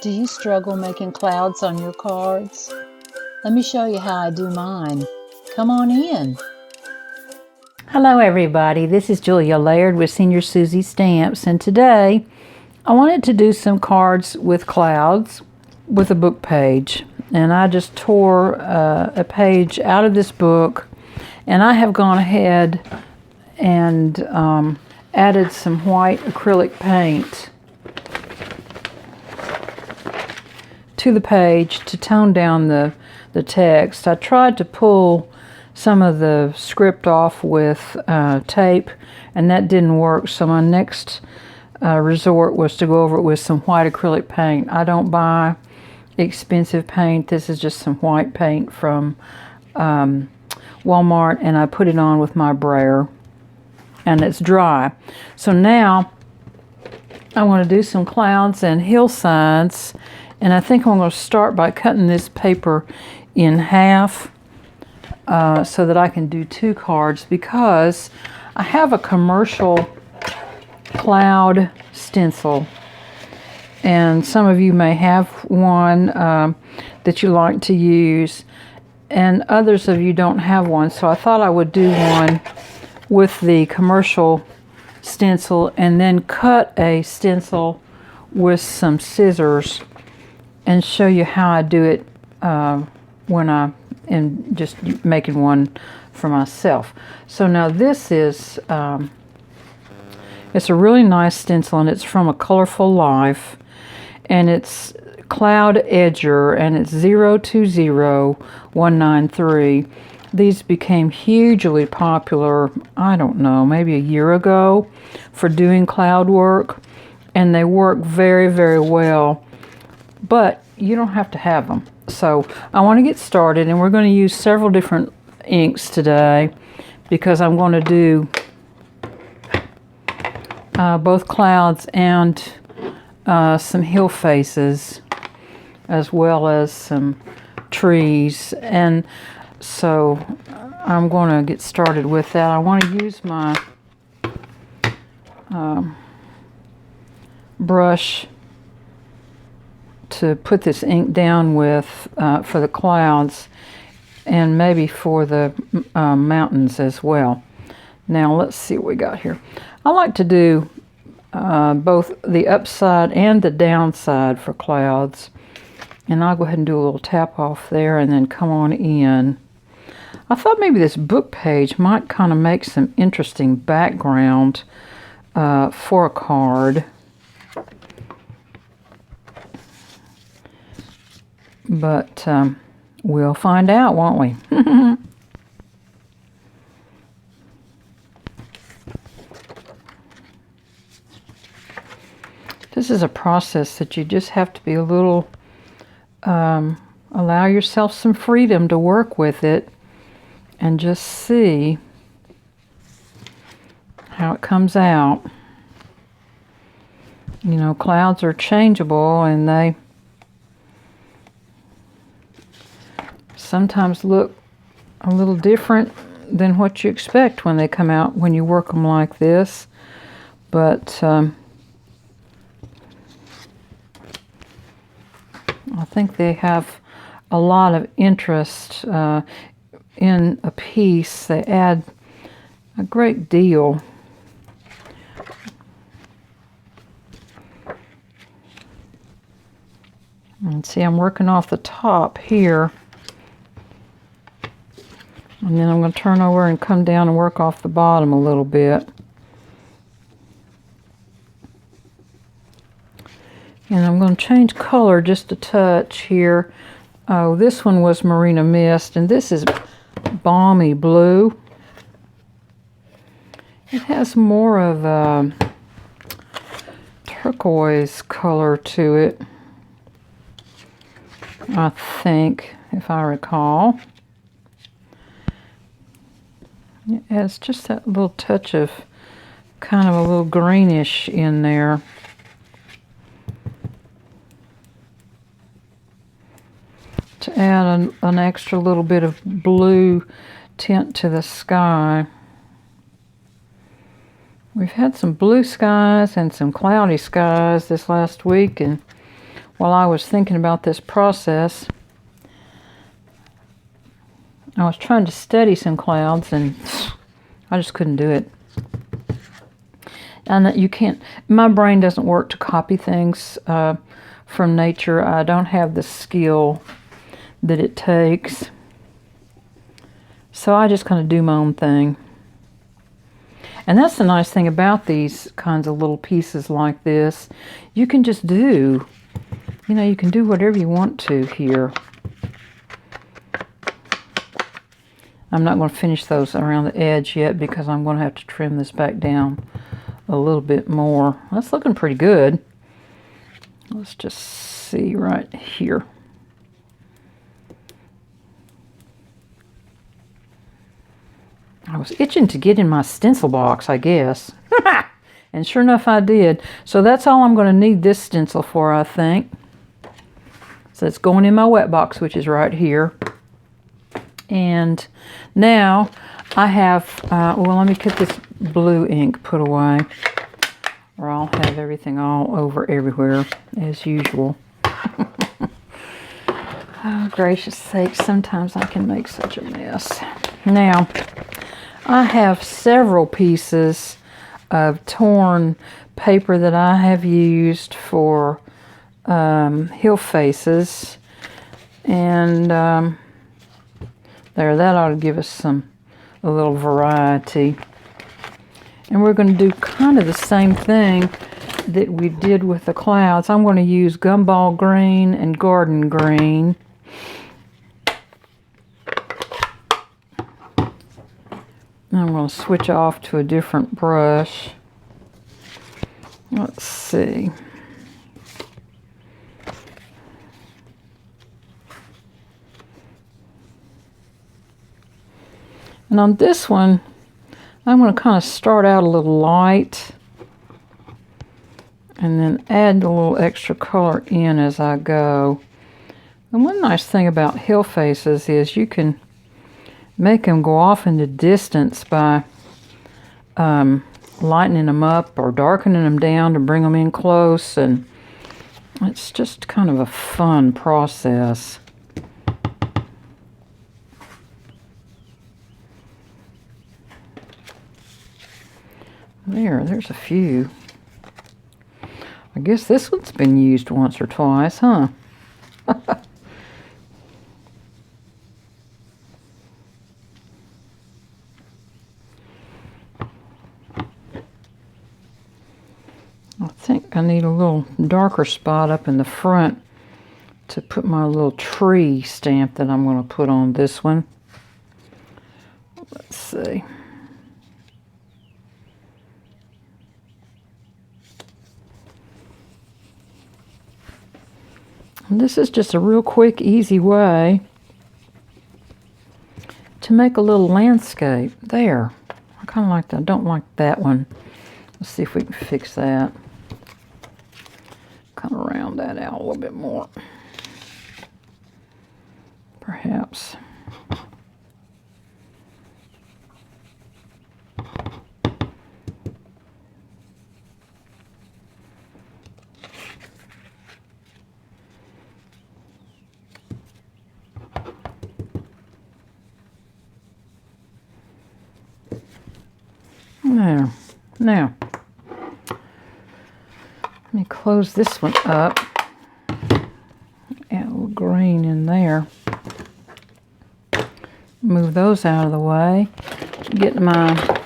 Do you struggle making clouds on your cards? Let me show you how I do mine. Come on in. Hello everybody, this is Julia Laird with Senior Susie Stamps, and today I wanted to do some cards with clouds with a book page. And I just tore a page out of this book, and I have gone ahead and added some white acrylic paint to the page to tone down the text. I tried to pull some of the script off with tape, and that didn't work, so my next resort was to go over it with some white acrylic paint. I don't buy expensive paint. This is just some white paint from Walmart, and I put it on with my brayer, and it's dry. So now I want to do some clouds and hillsides, and I think I'm going to start by cutting this paper in half so that I can do two cards, because I have a commercial cloud stencil, and some of you may have one that you like to use, and others of you don't have one. So I thought I would do one with the commercial stencil and then cut a stencil with some scissors and show you how I do it when I am just making one for myself. So now this is it's a really nice stencil, and it's from A Colorful Life, and it's Cloud Edger, and it's 020193. These became hugely popular, I don't know, maybe a year ago, for doing cloud work, and they work very, very well, but you don't have to have them. So I want to get started, and we're going to use several different inks today, because I'm going to do both clouds and some hill faces, as well as some trees. And so I'm going to get started with that. I want to use my brush to put this ink down with for the clouds, and maybe for the mountains as well. Now let's see what we got here. I like to do both the upside and the downside for clouds, and I'll go ahead and do a little tap off there and then come on in. I thought maybe this book page might kind of make some interesting background for a card, but we'll find out, won't we? This is a process that you just have to be a little, allow yourself some freedom to work with it and just see how it comes out. You know, clouds are changeable, and they sometimes look a little different than what you expect when they come out, when you work them like this. But I think they have a lot of interest in a piece. They add a great deal. And see, I'm working off the top here, and then I'm going to turn over and come down and work off the bottom a little bit. And I'm going to change color just a touch here. Oh, this one was Marina Mist, and this is Balmy Blue. It has more of a turquoise color to it, I think, if I recall. It has just that little touch of kind of a little greenish in there. To add an extra little bit of blue tint to the sky. We've had some blue skies and some cloudy skies this last week, and while I was thinking about this process, I was trying to study some clouds and I just couldn't do it. And you can't, my brain doesn't work to copy things from nature. I don't have the skill that it takes. So I just kind of do my own thing. And that's the nice thing about these kinds of little pieces like this. You can just do, you can do whatever you want to here. I'm not going to finish those around the edge yet because I'm going to have to trim this back down a little bit more. That's looking pretty good. Let's just see right here. I was itching to get in my stencil box, I guess. And sure enough, I did. So that's all I'm going to need this stencil for, I think. So it's going in my wet box, which is right here. And now I have, well, let me get this blue ink put away, or I'll have everything all over everywhere, as usual. Oh, gracious sakes, sometimes I can make such a mess. Now, I have several pieces of torn paper that I have used for hill faces, and there, that ought to give us a little variety. And we're going to do kind of the same thing that we did with the clouds. I'm going to use gumball green and garden green. I'm going to switch off to a different brush. Let's see. And on this one, I'm going to kind of start out a little light and then add a little extra color in as I go. And one nice thing about hill faces is you can make them go off in the distance by lightening them up or darkening them down to bring them in close, and it's just kind of a fun process. There's a few. I guess this one's been used once or twice, huh? I think I need a little darker spot up in the front to put my little tree stamp that I'm going to put on this one. Let's see. And this is just a real quick, easy way to make a little landscape. There. I kind of like that. I don't like that one. Let's see if we can fix that. Kind of round that out a little bit more. Perhaps. There. Now, let me close this one up. Add a little green in there. Move those out of the way. Get my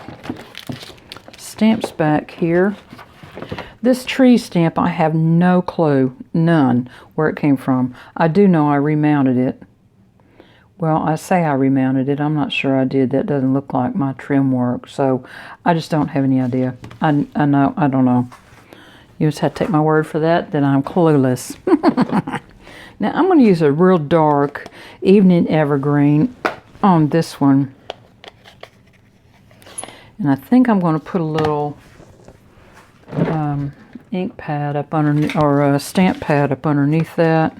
stamps back here. This tree stamp, I have no clue, none, where it came from. I do know I remounted it. Well, I say I remounted it. I'm not sure I did. That doesn't look like my trim work, so I just don't have any idea. I don't know. You just have to take my word for that, then I'm clueless. Now, I'm going to use a real dark evening evergreen on this one. And I think I'm going to put a little ink pad up underneath, or a stamp pad up underneath that.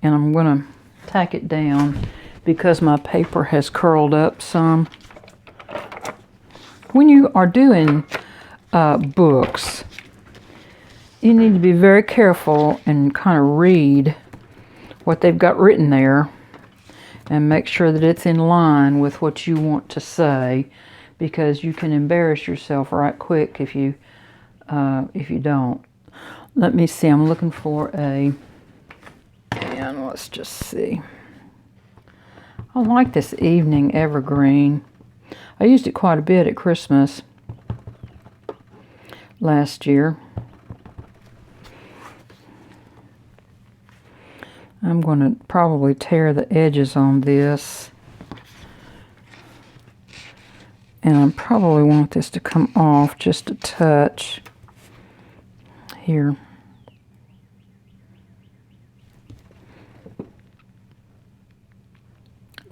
And I'm going to tack it down because my paper has curled up some. When you are doing books, you need to be very careful and kind of read what they've got written there and make sure that it's in line with what you want to say, because you can embarrass yourself right quick if you don't. Let me see, I'm looking for and let's just see. I like this evening evergreen. I used it quite a bit at Christmas last year. I'm going to probably tear the edges on this. And I probably want this to come off just a touch here.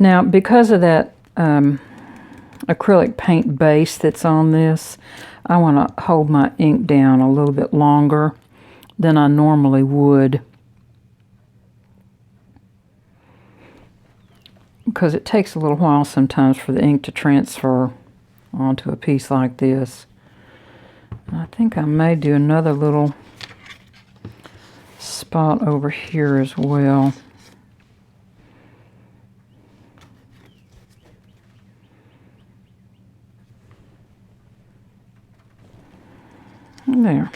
Now, because of that acrylic paint base that's on this, I want to hold my ink down a little bit longer than I normally would, because it takes a little while sometimes for the ink to transfer onto a piece like this. I think I may do another little spot over here as well. There.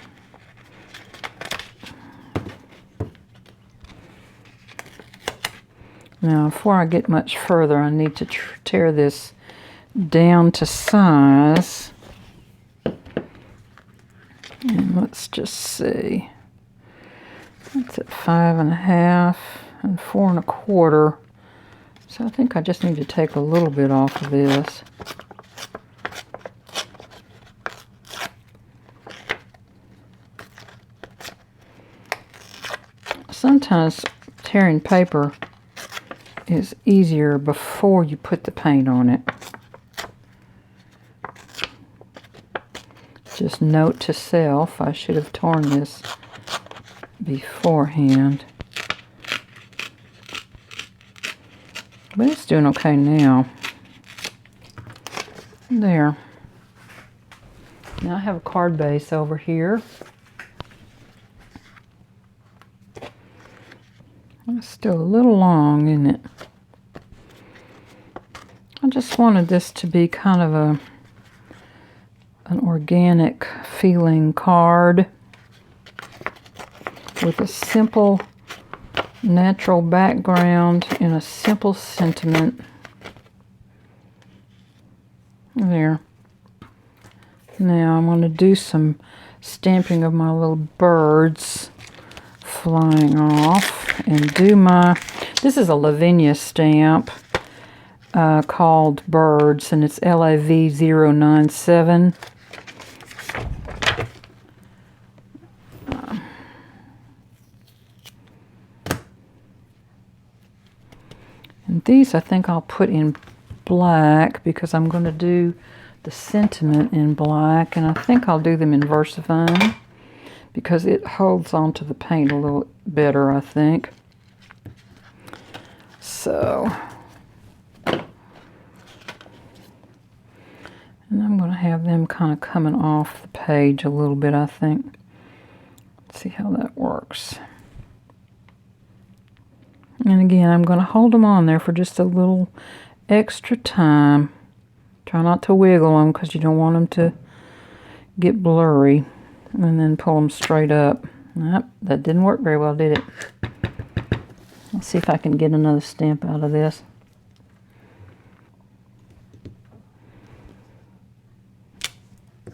Now, before I get much further, I need to tear this down to size. And let's just see. It's at 5.5 and 4 1/4. So I think I just need to take a little bit off of this. Sometimes tearing paper is easier before you put the paint on it. Just note to self, I should have torn this beforehand. But it's doing okay now. There. Now I have a card base over here. It's still a little long, isn't it? I just wanted this to be kind of an organic feeling card with a simple, natural background and a simple sentiment. There. Now I'm going to do some stamping of my little birds flying off. And do this is a Lavinia stamp called Birds, and it's LAV097. And these I think I'll put in black because I'm going to do the sentiment in black, and I think I'll do them in VersaFine because it holds onto the paint a little better, I think. So, and I'm going to have them kind of coming off the page a little bit, I think. Let's see how that works. And again, I'm going to hold them on there for just a little extra time. Try not to wiggle them because you don't want them to get blurry. And then pull them straight up. Nope, that didn't work very well, did it? Let's see if I can get another stamp out of this.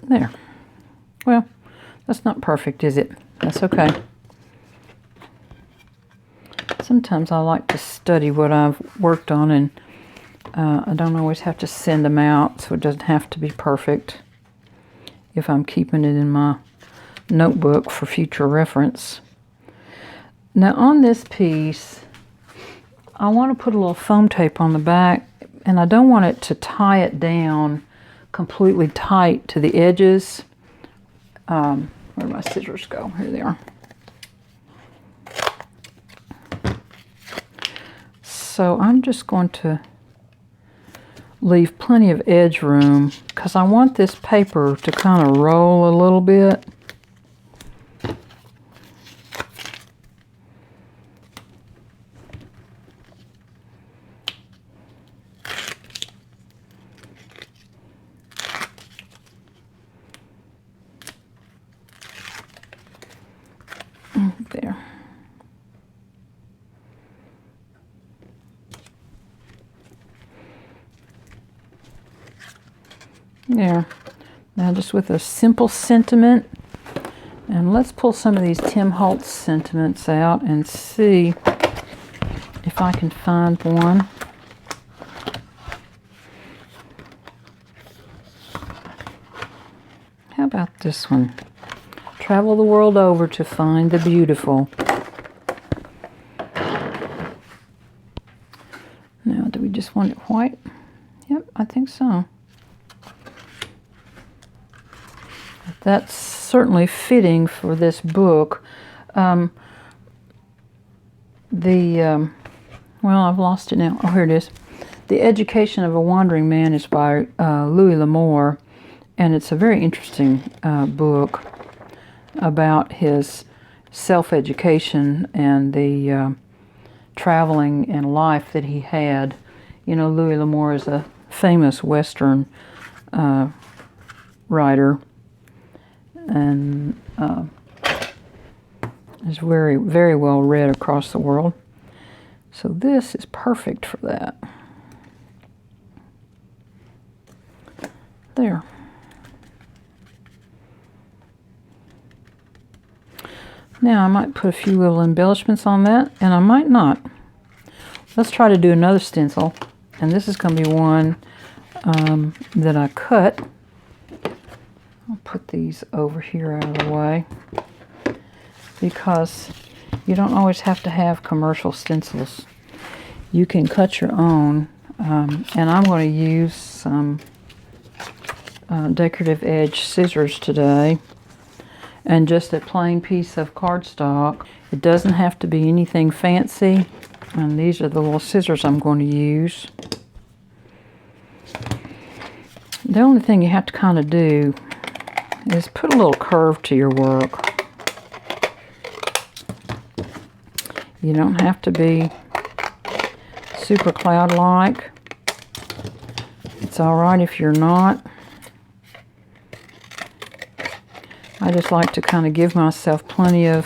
There. Well, that's not perfect, is it? That's okay. Sometimes I like to study what I've worked on, and I don't always have to send them out, so it doesn't have to be perfect if I'm keeping it in my notebook for future reference. Now on this piece, I want to put a little foam tape on the back, and I don't want it to tie it down completely tight to the edges. Where did my scissors go? Here they are. So I'm just going to leave plenty of edge room because I want this paper to kind of roll a little bit. there. There. Now just with a simple sentiment. And let's pull some of these Tim Holtz sentiments out and see if I can find one. How about this one? Travel the world over to find the beautiful. Now, do we just want it white? Yep, I think so. That's certainly fitting for this book. Well, I've lost it now. Oh, here it is. The Education of a Wandering Man is by Louis L'Amour, and it's a very interesting book about his self-education and the traveling and life that he had. You know, Louis L'Amour is a famous Western writer, and is very, very well read across the world. So this is perfect for that. There. Now I might put a few little embellishments on that, and I might not. Let's try to do another stencil, and this is going to be one that I cut. I'll put these over here out of the way, because you don't always have to have commercial stencils. You can cut your own, and I'm going to use some decorative edge scissors today, and just a plain piece of cardstock. It doesn't have to be anything fancy, and these are the little scissors I'm going to use. The only thing you have to kind of do is put a little curve to your work. You don't have to be super cloud-like. It's all right if you're not. I just like to kind of give myself plenty of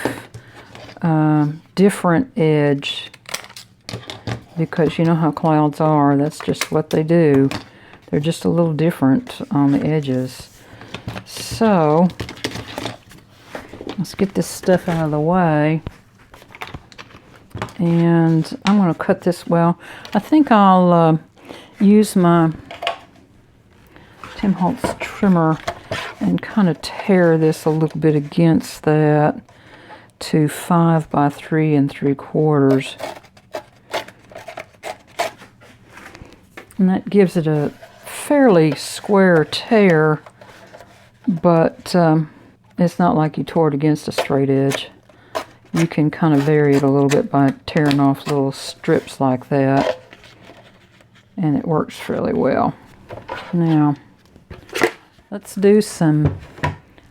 different edge, because you know how clouds are. That's just what they do. They're just a little different on the edges. So let's get this stuff out of the way. And I'm going to cut this. Well, I think I'll use my Tim Holtz trimmer and kind of tear this a little bit against that to 5 by 3 3/4. And that gives it a fairly square tear, but it's not like you tore it against a straight edge. You can kind of vary it a little bit by tearing off little strips like that, and it works fairly well. Now, let's do some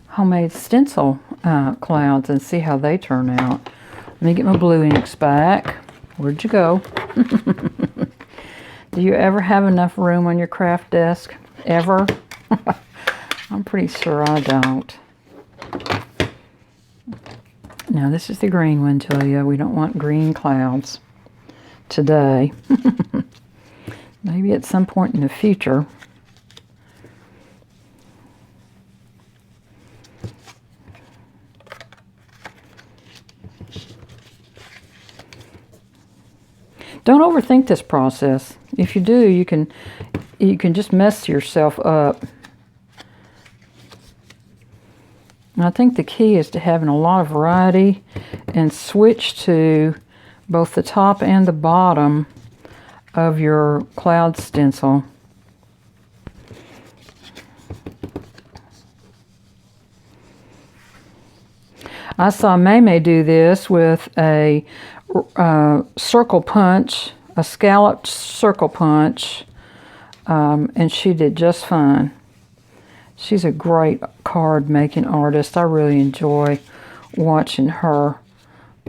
homemade stencil clouds and see how they turn out. Let me get my blue inks back. Where'd you go? Do you ever have enough room on your craft desk? Ever? I'm pretty sure I don't. Now this is the green one, Julia. We don't want green clouds today. Maybe at some point in the future. Don't overthink this process. If you do, you can just mess yourself up. And I think the key is to having a lot of variety and switch to both the top and the bottom of your cloud stencil. I saw May do this with a circle punch, a scalloped circle punch, and she did just fine. She's a great card making artist. I really enjoy watching her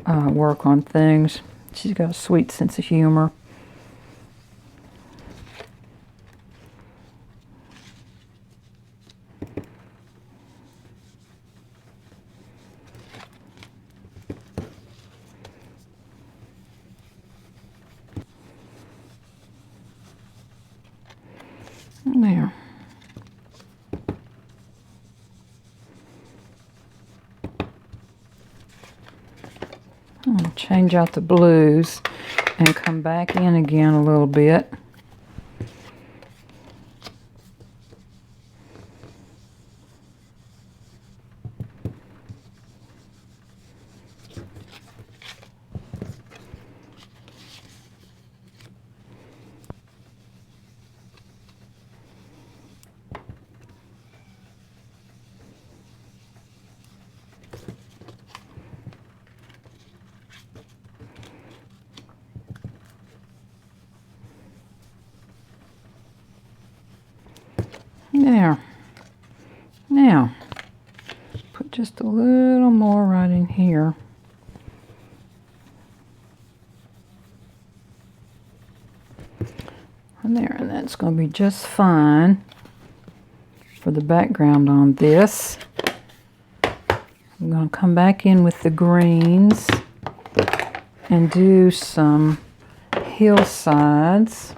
work on things. She's got a sweet sense of humor. There. I'm going to change out the blues and come back in again a little bit. There. Now, put just a little more right in here. And there, and that's going to be just fine for the background on this. I'm going to come back in with the greens and do some hillsides.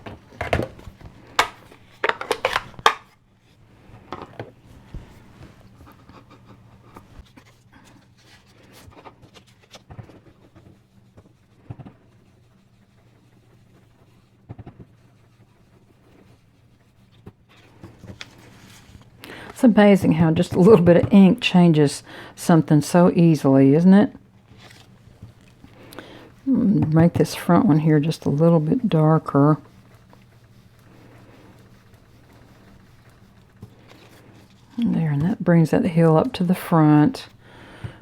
It's amazing how just a little bit of ink changes something so easily, isn't it? Make this front one here just a little bit darker. There, and that brings that hill up to the front.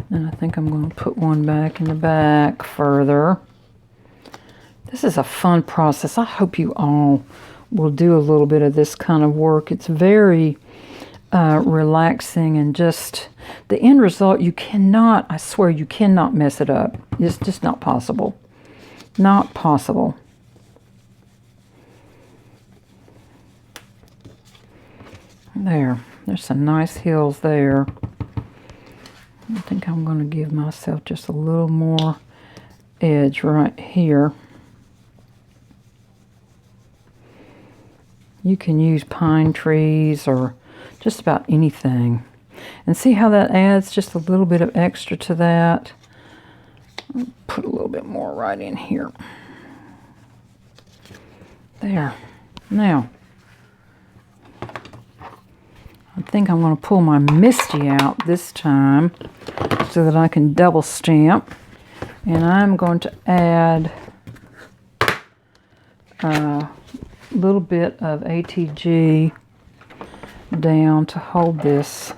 And I think I'm going to put one back in the back further. This is a fun process. I hope you all will do a little bit of this kind of work. It's very relaxing, and just the end result, you cannot, I swear, you cannot mess it up. It's just not possible. Not possible. There's some nice hills there. I think I'm going to give myself just a little more edge right here. You can use pine trees or just about anything. And see how that adds just a little bit of extra to that? I'll put a little bit more right in here. There. Now, I think I'm going to pull my Misty out this time so that I can double stamp. And I'm going to add a little bit of ATG down to hold this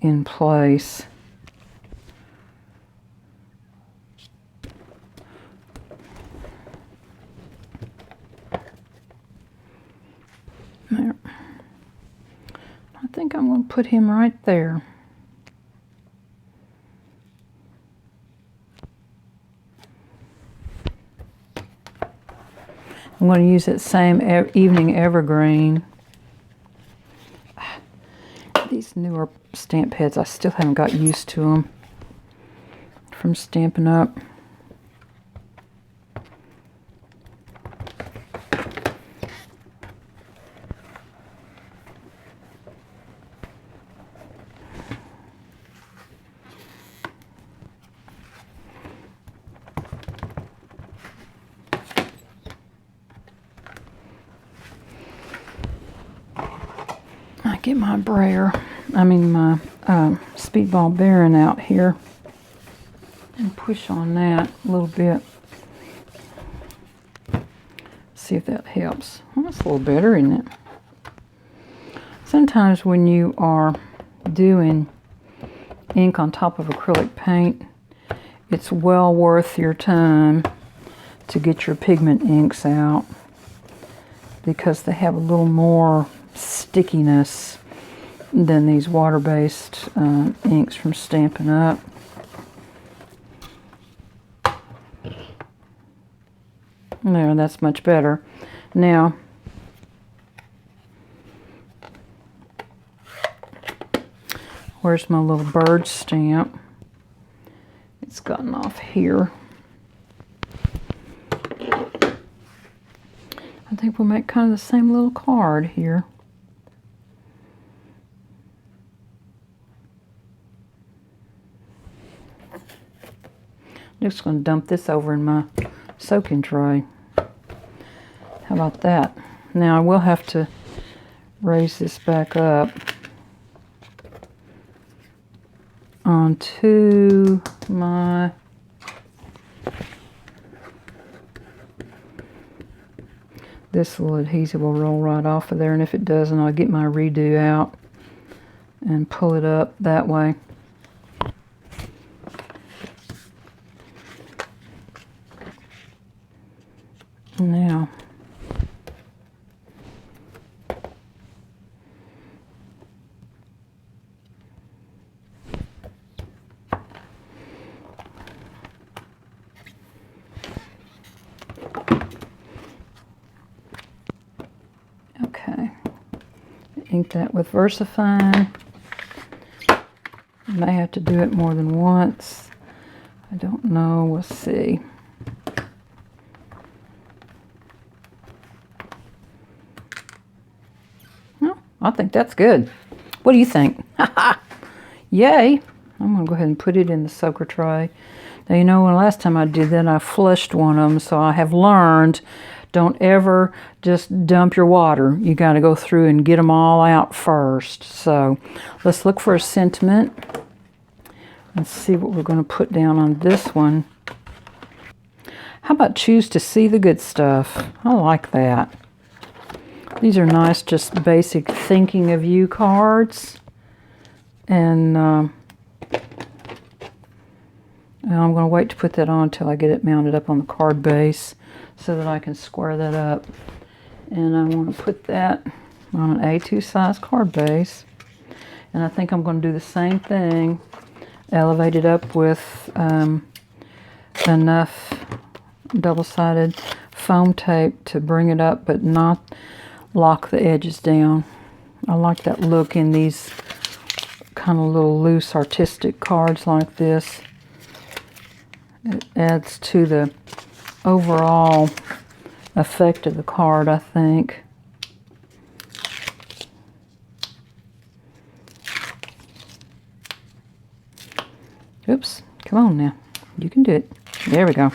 in place. There. I think I'm going to put him right there. I'm going to use that same evening evergreen. These newer stamp heads, I still haven't got used to them from Stampin' Up. Get my brayer, my speedball bearing out here and push on that a little bit. See if that helps. Well, that's a little better, isn't it? Sometimes when you are doing ink on top of acrylic paint, it's well worth your time to get your pigment inks out because they have a little more stickiness than these water-based inks from Stampin' Up. There, that's much better. Now, where's my little bird stamp? It's gotten off here. I think we'll make kind of the same little card here. I'm just going to dump this over in my soaking tray. How about that? Now I will have to raise this back up onto my this little adhesive will roll right off of there, and if it doesn't, I'll get my redo out and pull it up that way. Now okay, ink that with VersaFine. I may have to do it more than once. I don't know, we'll see. I think that's good. What do you think? Yay! I'm going to go ahead and put it in the soaker tray. Now, you know, when last time I did that, I flushed one of them, so I have learned, don't ever just dump your water. You got to go through and get them all out first. So let's look for a sentiment. Let's see what we're going to put down on this one. How about choose to see the good stuff? I like that. These are nice, just basic thinking of you cards. And I'm going to wait to put that on until I get it mounted up on the card base so that I can square that up. And I want to put that on an A2 size card base. And I think I'm going to do the same thing. Elevate it up with enough double-sided foam tape to bring it up, but not lock the edges down. I like that look in these kind of little loose artistic cards like this. It adds to the overall effect of the card, I think. Oops, come on now. You can do it. There we go.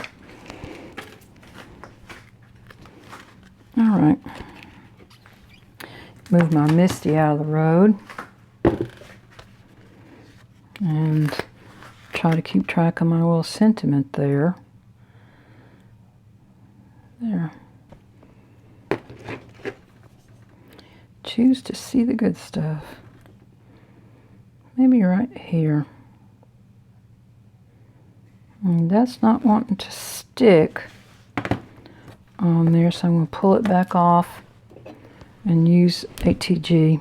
All right. Move my Misty out of the road. And try to keep track of my little sentiment there. There. Choose to see the good stuff. Maybe right here. And that's not wanting to stick on there, so I'm going to pull it back off and use use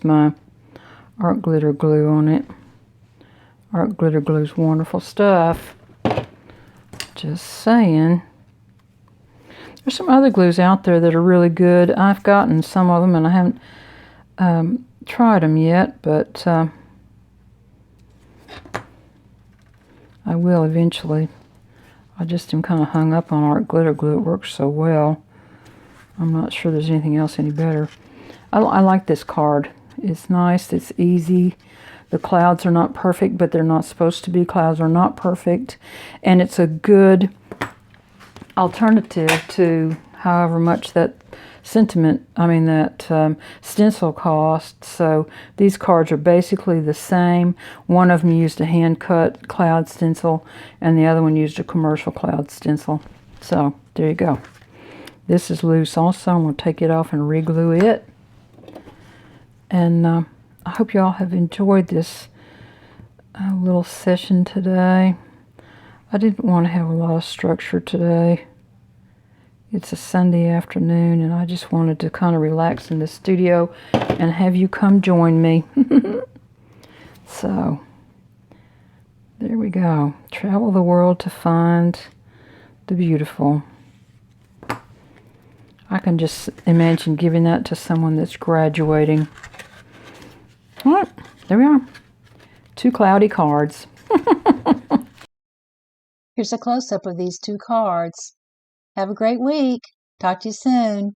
my art glitter glue on it. Art glitter glue is wonderful stuff. Just saying. There's some other glues out there that are really good. I've gotten some of them and I haven't tried them yet, but I will eventually. I just am kind of hung up on art glitter glue. It works so well. I'm not sure there's anything else any better. I like this card. It's nice. It's easy. The clouds are not perfect, but they're not supposed to be. Clouds are not perfect. And it's a good alternative to however much that stencil costs. So these cards are basically the same. One of them used a hand-cut cloud stencil, and the other one used a commercial cloud stencil. So there you go. This is loose also. I'm going to take it off and re-glue it. And I hope you all have enjoyed this little session today. I didn't want to have a lot of structure today. It's a Sunday afternoon, and I just wanted to kind of relax in the studio and have you come join me. So, there we go. Travel the world to find the beautiful. I can just imagine giving that to someone that's graduating. All right, there we are. 2 cloudy cards. Here's a close-up of these 2 cards. Have a great week. Talk to you soon.